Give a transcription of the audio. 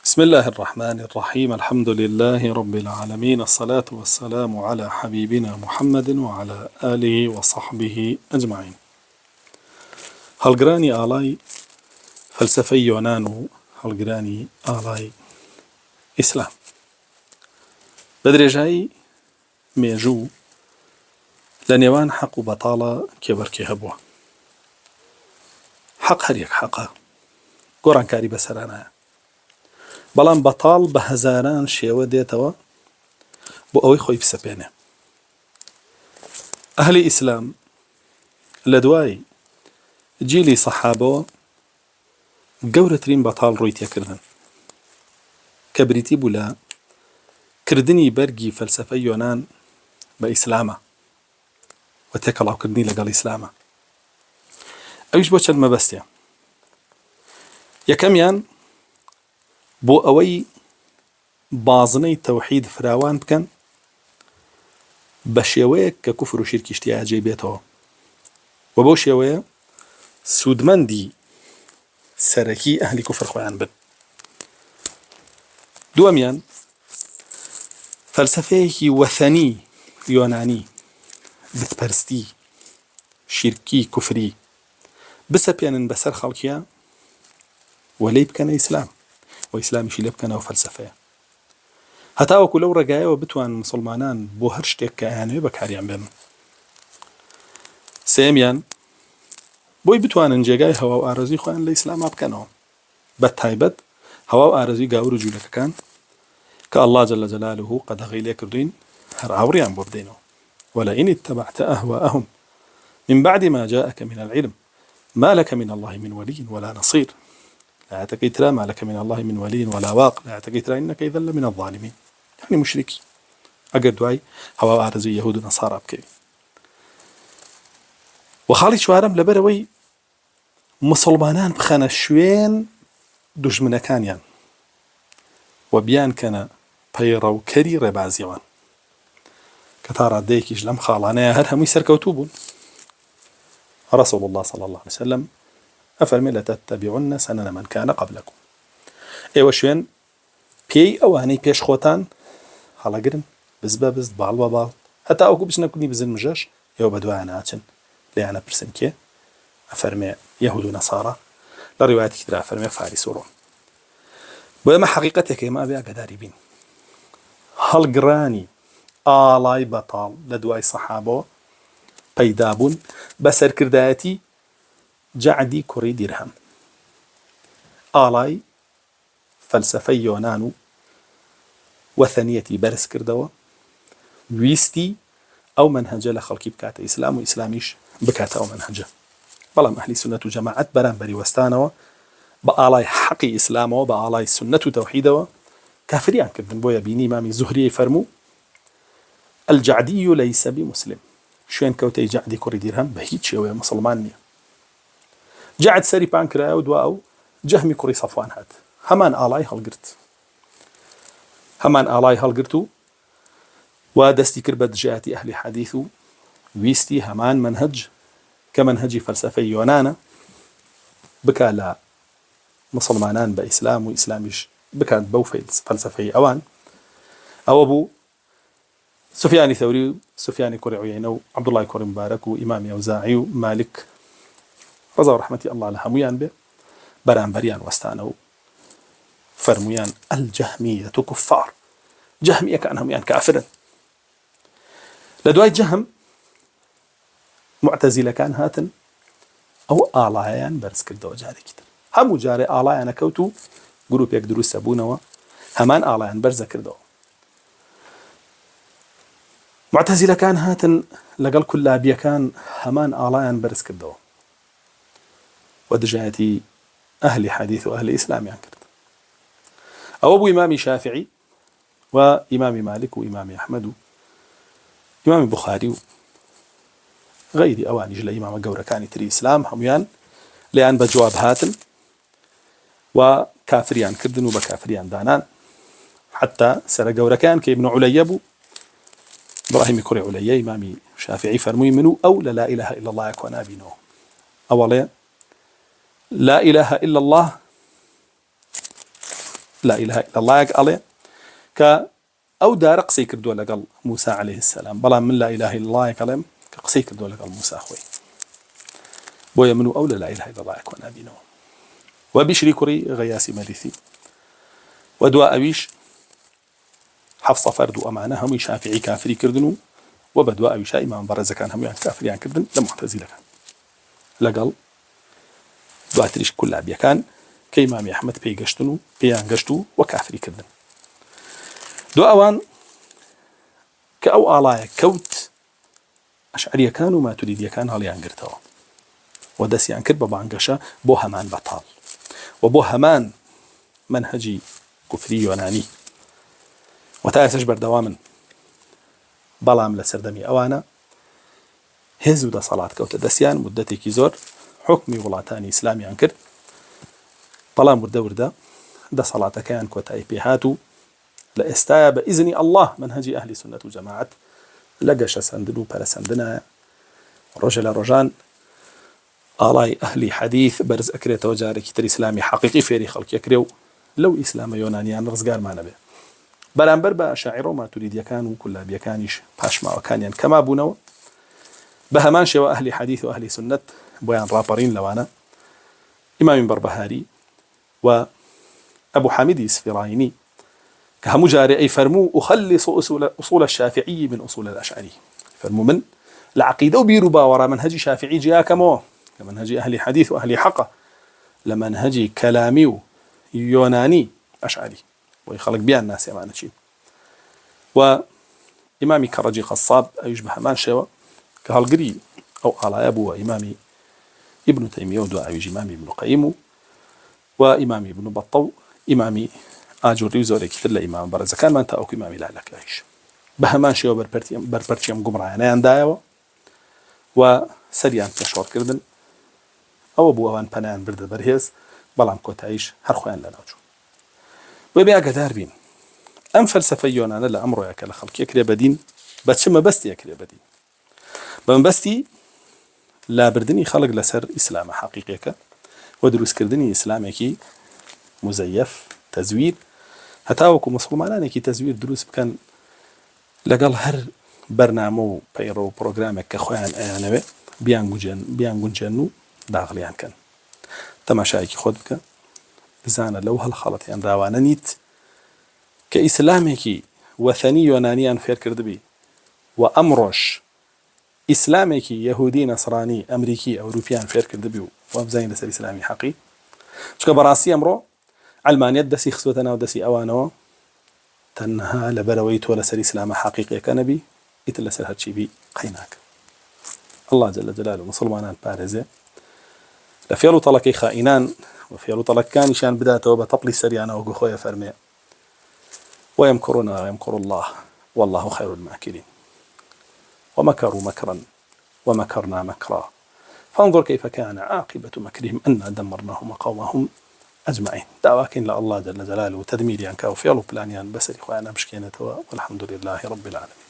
بسم الله الرحمن الرحيم. الحمد لله رب العالمين، الصلاة والسلام على حبيبنا محمد وعلى آله وصحبه أجمعين. هەڵگرانی ئاڵای فەلسەفەی یۆنان و هەڵگرانی ئاڵای ئیسلام بە درێژایی مێژوو لە نێوان حەق و بەتاڵە کێبەرکێ هەبووە. حەق هەر یەک حەقە، گۆڕانکاری بەسەرا نایە، بەڵام بەتاڵ بە هەزاران شێوە دێتەوە بۆ ئەوەی خۆی بسەپێنێ. ئەهلی ئیسلام لە دوای جیلی سەحابەوە گەورەترین بەتاڵ ڕووی تێکردن کە بریتی بوو لە کردنی بەرگی فەلسەفەی یۆنان بە ئیسلامە و تێکەڵاوکردنی لەگەڵ ئیسلامە. ئەویش بۆ چەند مەبەستیە. یەکەمیان بۆ ئەوەی بازنەی تەوحید فراوان بکەن بە شێوەیەک کە کوفر و شیرکیش تێیە جێی بێتەوە، و بەو شێوەیە سوودمەندی سەرەکی ئەهلی کوفر خۆیان بن. دووەمیان فەلسەفەیەکی وەثەنی یۆنانی، بتپەرستی، شیرکی، کوفری بسەپێنن بەسەر خەڵکیە و لێی بکەنە ئیسلام و ئیسلامیشی لێ بکەنەوە فەلسەفەیە، هەتا وەکو لەو ڕێگایەوە بتوان مسلمانان بۆ هەر شتێک کە ئەیانەوێ بەکاریان بێنن. سێمیان بۆی بتوانن جێگای هەوا و ئارەزوی خۆیان لە ئیسلاما بکەنەوە، بە تایبەت هەوا و ئارەزوی گاور و جوولەکەکان کە ئەڵڵا جەلە جەلالوهو قەدەغەی لێ کردوین هەر ئاوڕیان بۆ بدەینەوە. ولئن اتبعت أهواءهم من بعد ما جاءك من العلم ما لك من الله من ولي ولا نصير لا يتكيترا ما لك من الله من ولي ولا واق لا يتكيترا إنك إذا لمن الظالمين. يعني مشركي أقر دعاي هوا عارزي يهود ونصارى بكي. وخالي شوارم لبروي مسلمانان بخانا شوين دجمنا كانيان وبيان كان بيرو كري ربازيوان كتارا ديكيش لم خالانيا هرهم يسركوتوبون. رسول الله صلى الله عليه وسلم أفرمي لتتبعن سنن من كان قبلكم. ايوه شوين بي اواني بيش خوتان حالا قرن بزبا بزد بال ببال حتى اوكو بشنا كوني بزن مجاش يو بدوانا اتن ليانا برسن كي أفرمي يهود ونصارى لروايات كتير أفرمي فارس وروم. وما حقيقتك ما أبي أقداري بين هالقراني آلاي بطال لدواي صحابه بيدابون بسر كرداتي جعدي كوري درهم آلاي فلسفي يونانو وثنيتي برس كردوا ويستي أو منهجة لخلقي بكاته إسلام وإسلاميش بكاته أو منهجة. بلام أهلي سنة جماعة بران بري وستانوا بآلاي حقي إسلامه بآلاي سنة توحيده كافريان كردن بويا بيني إمامي زهري فرمو الجعدي ليس بمسلم. شوين كوتي جعدي كوري درهم بهيت شوية مسلمانية. جعد سري بانكرا ودواء جهمي كوري صفوان هات همان آلاي هالقرت همان آلاي هالقرتو ودستي كربت جاءتي أهل حديثو ويستي همان منهج كمنهج فلسفي يونانا بكا لا مسلمانان بإسلام وإسلاميش بكات بو فلسفي أوان أو أبو سفياني ثوري سفياني كوري عيينو عبد الله كوري مبارك وإمام أوزاعي ومالك رضا ورحمة الله لهميان به بران بريان وستانو فرميان الجهمية كفار. جهمية كأنهم يعني كافرا. لدواي جهم معتزلة كان هاتن أو آلايان برس كردو جاري كتر همو جاري آلايان كوتو جروب يقدروا يسبونه همان آلايان برز كردو. معتزلة كان هاتن لقل كل أبي كان همان آلايان برس كردو ودجاتي أهل حديث وأهل إسلام يعني كرد. أو أبو إمامي شافعي وإمامي مالك وإمامي أحمد وإمامي البخاري غيري أواني جل إمام جورا كان تري إسلام هميان لأن بجواب هاتن وكافريان كردن وبكافريان دانان حتى سر جورا كان كابن عليبو إبراهيم كوري علي إمامي شافعي فرمي منه أو لا إله إلا الله يكون أبينه أولا لا إله إلا الله لا إله إلا الله يقال ك أو دار قسي كردو لقال موسى عليه السلام بلا من لا إله إلا الله يقال كقسي كردو لقال موسى خوي بويا منو أولى لا إله إلا الله يكون أبينه وبشري كري غياسي مالثي ودواء أبيش حفصة فرد وأمانة هم شافعي كافري كردنو وبدواء أبيش إمام برز كان هم كافري عن كردن لمعتزلة كان لقال دواتريش كل أبيا كان كإمام أحمد بيجشتنو بيانجشتو وكافري كردن دو أوان كأو آلاء كوت أشعري كانوا ما تريد يكان هل ينقرتوا ودس ينقر ببانقشة بو همان بطال وبو همان منهجي كفري يوناني وتأسش بردواما بلام لسردمي أوانا هزو دا صلاة كوت دسيان مدتي كيزور حكمي ولاتاني إسلامي أنكر بلام وردا دا صلاة كان كوت أي بيهاتو لإستايا بإذن الله منهجي أهل سنة وجماعة لقش سندنو بلا سندنا رجل رجان آلاي أهلي حديث برز أكريت وجاري كتر إسلامي حقيقي فيري خلق يكريو لو إسلام يونانيان رزقار ما نبي بلانبر بأشاعر ما تريد يكانوا كلها بيكانيش باشما وكانيان كما بونوا بهمان شوا أهلي حديث وأهلي سنة بويان رابرين لوانا إمام بربهاري وأبو حامد السفرايني كهم جاري أي فرمو أخلص أصول الشافعي من أصول الأشعري فرمو من العقيدة وبيربا وراء منهج شافعي جاء كمو لمنهج أهل حديث وأهل حقه لمنهج كلامي يوناني أشعري ويخلق بها الناس يا شيء وإمامي كرجي قصاب أيشبه مان شوا كهالقري أو على أبو إمامي ابن تيمية ودعا إمامي ابن قيم وإمامي ابن بطو إمامي آجوري وزوري كتر لإمام برز كان ما أنت أو إمامي لا لك عيش بهمان شيء بربرتيم جمرعنا عندها وسريان تشعر كردن أو أبو أوان بنان برد برهيز بلام كوت عيش هرخوان لناجو وبيع قدار بين أم فلسفة يونان لا أمره ياك لخلق يكري بدين بتشم بستي يكري بدين بمن بستي لا بردني خلق لسر إسلام حقيقيك ودروس كردني إسلامك مزيف تزوير هتاوكو مسلمانانك تزوير دروس بكان لقال هر برنامج بيرو برنامج كخوان أنا بيانجون جنو داخليان كان تماشايك خودك بزانا لو هالخلط يعني راوانا نيت كإسلامك وثني يونانيا فير كردبي وأمرش إسلامك يهودي نصراني أمريكي أوروبيان فير كردبي وابزين لسر إسلامي حقي شكا براسي أمرو علمانية دسي خسوتنا ودسي أوانو تنها لبرويت ولا سر إسلام حقيقي كنبي إتلا سر هاتشي بي قيناك الله جل جلاله مسلمان بارزة لفيلو طلقي خائنان وفيلو طلق كان شان بداته وبطبلي سريانا وقخويا فرمي ويمكرون ويمكر الله والله خير الماكرين ومكروا مكرا ومكرنا مكرا فانظر كيف كان عاقبة مكرهم أنا دمرناهم وقومهم أجمعين دعواكين لله جل جلاله وتدمير يعني كاو فيلو بلانيان بس إخوانا مشكينة والحمد لله رب العالمين.